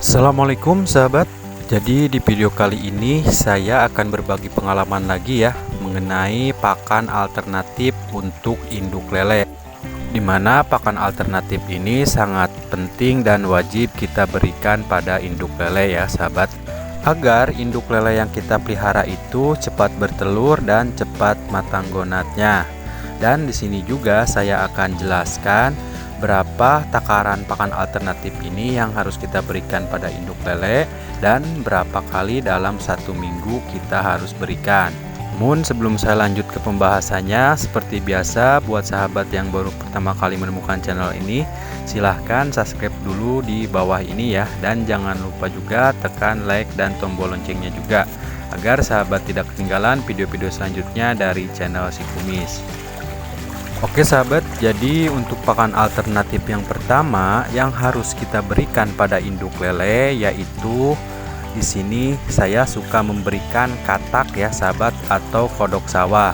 Assalamualaikum sahabat. Jadi di video kali ini saya akan berbagi pengalaman lagi ya mengenai pakan alternatif untuk induk lele. Dimana pakan alternatif ini sangat penting dan wajib kita berikan pada induk lele ya sahabat, agar induk lele yang kita pelihara itu cepat bertelur dan cepat matang gonatnya. Dan di sini juga saya akan jelaskan berapa takaran pakan alternatif ini yang harus kita berikan pada induk lele dan berapa kali dalam satu minggu kita harus berikan. Namun sebelum saya lanjut ke pembahasannya, seperti biasa buat sahabat yang baru pertama kali menemukan channel ini, silahkan subscribe dulu di bawah ini ya, dan jangan lupa juga tekan like dan tombol loncengnya juga, agar sahabat tidak ketinggalan video-video selanjutnya dari channel Si Kumis. Oke sahabat, jadi untuk pakan alternatif yang pertama yang harus kita berikan pada induk lele yaitu di sini saya suka memberikan katak ya sahabat, atau kodok sawah.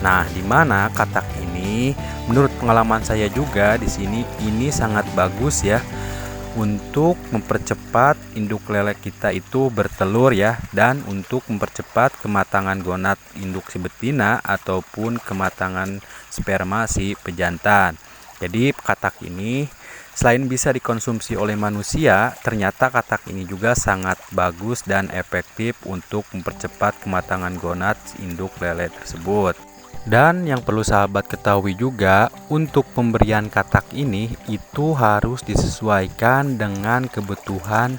Nah, di mana katak ini menurut pengalaman saya juga di sini ini sangat bagus ya untuk mempercepat induk lele kita itu bertelur ya, dan untuk mempercepat kematangan gonat induk si betina ataupun kematangan sperma si pejantan. Jadi katak ini selain bisa dikonsumsi oleh manusia, ternyata katak ini juga sangat bagus dan efektif untuk mempercepat kematangan gonat induk lele tersebut. Dan yang perlu sahabat ketahui juga, untuk pemberian katak ini itu harus disesuaikan dengan kebutuhan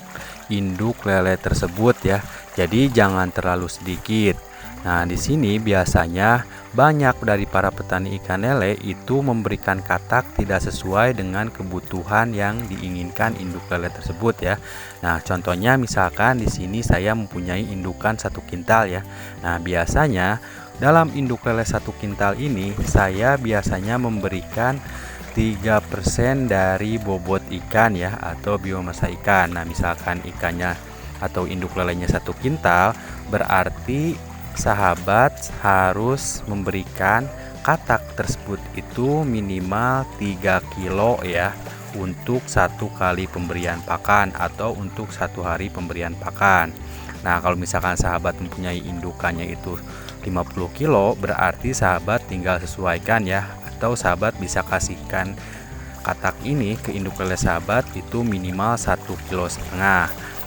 induk lele tersebut ya. Jadi jangan terlalu sedikit. Nah, di sini biasanya banyak dari para petani ikan lele itu memberikan katak tidak sesuai dengan kebutuhan yang diinginkan induk lele tersebut ya. Nah, contohnya misalkan di sini saya mempunyai indukan 1 kintal ya. Nah, biasanya dalam induk lele 1 kintal ini saya biasanya memberikan 3% dari bobot ikan ya, atau biomasa ikan. Nah, misalkan ikannya atau induk lelenya 1 kintal, berarti sahabat harus memberikan katak tersebut itu minimal 3 kilo ya, untuk 1 kali pemberian pakan atau untuk 1 hari pemberian pakan. Nah, kalau misalkan sahabat mempunyai indukannya itu 50 kilo, berarti sahabat tinggal sesuaikan ya, atau sahabat bisa kasihkan katak ini ke induk lele sahabat itu minimal 1,5 kilo.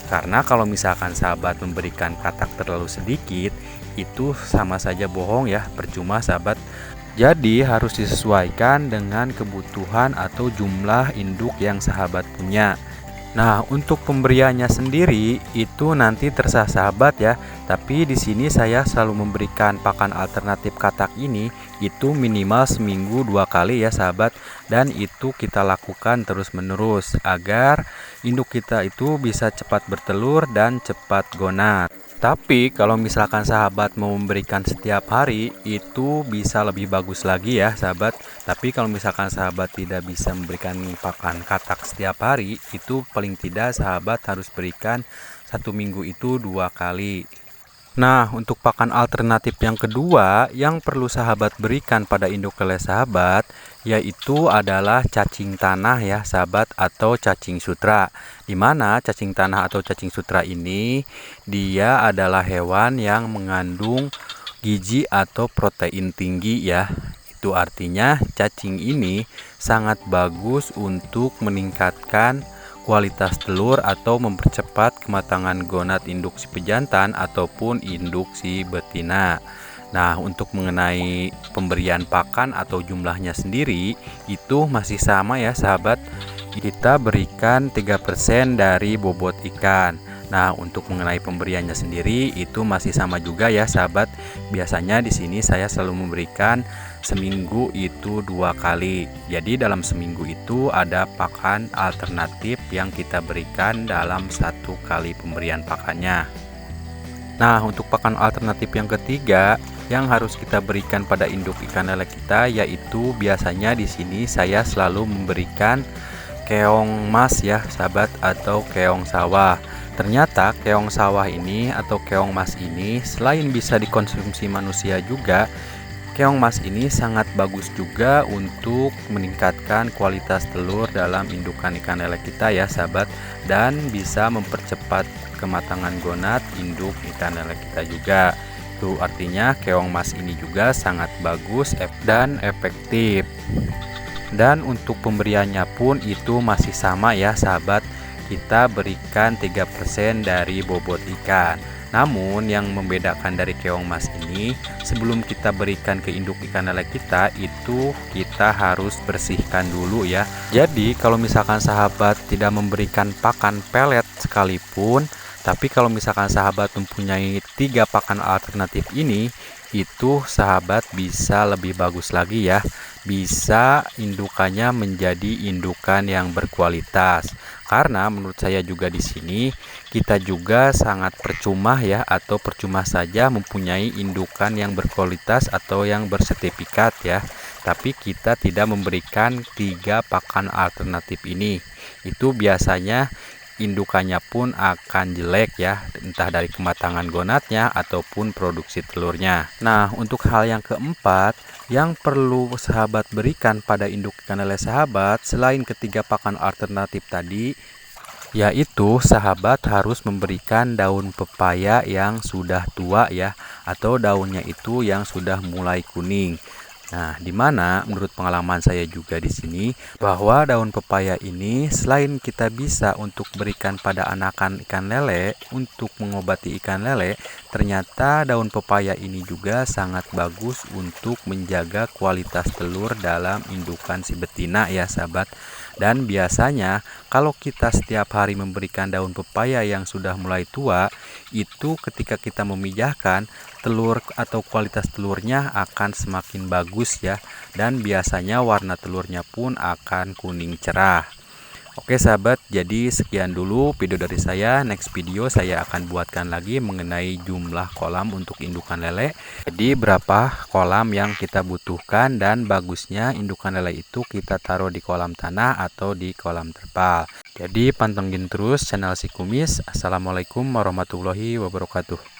Karena kalau misalkan sahabat memberikan katak terlalu sedikit, itu sama saja bohong ya, percuma sahabat. Jadi harus disesuaikan dengan kebutuhan atau jumlah induk yang sahabat punya. Nah, untuk pemberiannya sendiri itu nanti terserah sahabat ya. Tapi di sini saya selalu memberikan pakan alternatif katak ini itu minimal seminggu 2 kali ya sahabat, dan itu kita lakukan terus-menerus agar induk kita itu bisa cepat bertelur dan cepat gonat. Tapi kalau misalkan sahabat mau memberikan setiap hari itu bisa lebih bagus lagi ya sahabat. Tapi kalau misalkan sahabat tidak bisa memberikan pakan katak setiap hari, itu paling tidak sahabat harus berikan 1 minggu itu 2 kali. Nah, untuk pakan alternatif yang kedua yang perlu sahabat berikan pada induk lele sahabat yaitu adalah cacing tanah ya sahabat, atau cacing sutra. Dimana cacing tanah atau cacing sutra ini dia adalah hewan yang mengandung gizi atau protein tinggi ya. Itu artinya cacing ini sangat bagus untuk meningkatkan kualitas telur atau mempercepat kematangan gonat induk si pejantan ataupun induk si betina. Nah, untuk mengenai pemberian pakan atau jumlahnya sendiri itu masih sama ya sahabat. Kita berikan 3% dari bobot ikan. Nah, untuk mengenai pemberiannya sendiri itu masih sama juga ya sahabat. Biasanya di sini saya selalu memberikan seminggu itu 2 kali. Jadi dalam seminggu itu ada pakan alternatif yang kita berikan dalam 1 kali pemberian pakannya. Nah, untuk pakan alternatif yang ketiga yang harus kita berikan pada induk ikan lele kita yaitu biasanya di sini saya selalu memberikan keong mas ya sahabat, atau keong sawah. Ternyata keong sawah ini atau keong mas ini selain bisa dikonsumsi manusia juga, Keong mas ini sangat bagus juga untuk meningkatkan kualitas telur dalam indukan ikan lele kita ya sahabat, dan bisa mempercepat kematangan gonat induk ikan lele kita juga. Itu artinya keong mas ini juga sangat bagus dan efektif. Dan untuk pemberiannya pun itu masih sama ya sahabat, kita berikan 3% dari bobot ikan. Namun yang membedakan dari keong mas ini, sebelum kita berikan ke induk ikan lele kita, itu kita harus bersihkan dulu ya. Jadi kalau misalkan sahabat tidak memberikan pakan pelet sekalipun, tapi kalau misalkan sahabat mempunyai 3 pakan alternatif ini, itu sahabat bisa lebih bagus lagi ya. Bisa indukannya menjadi indukan yang berkualitas. Karena menurut saya juga di sini kita juga sangat percuma ya, atau percuma saja mempunyai indukan yang berkualitas atau yang bersertifikat ya, tapi kita tidak memberikan 3 pakan alternatif ini. Itu biasanya indukannya pun akan jelek ya, entah dari kematangan gonatnya ataupun produksi telurnya. Nah, untuk hal yang keempat yang perlu sahabat berikan pada induk ikan lele sahabat, selain ketiga pakan alternatif tadi, yaitu sahabat harus memberikan daun pepaya yang sudah tua ya, atau daunnya itu yang sudah mulai kuning. Nah, dimana menurut pengalaman saya juga di sini bahwa daun pepaya ini selain kita bisa untuk berikan pada anakan ikan lele untuk mengobati ikan lele, ternyata daun pepaya ini juga sangat bagus untuk menjaga kualitas telur dalam indukan si betina ya sahabat. Dan biasanya kalau kita setiap hari memberikan daun pepaya yang sudah mulai tua, itu ketika kita memijahkan, telur atau kualitas telurnya akan semakin bagus ya, dan biasanya warna telurnya pun akan kuning cerah. Oke sahabat, jadi sekian dulu video dari saya. Next video saya akan buatkan lagi mengenai jumlah kolam untuk indukan lele. Jadi berapa kolam yang kita butuhkan, dan bagusnya indukan lele itu kita taruh di kolam tanah atau di kolam terpal. Jadi pantengin terus channel Si Kumis. Assalamualaikum warahmatullahi wabarakatuh.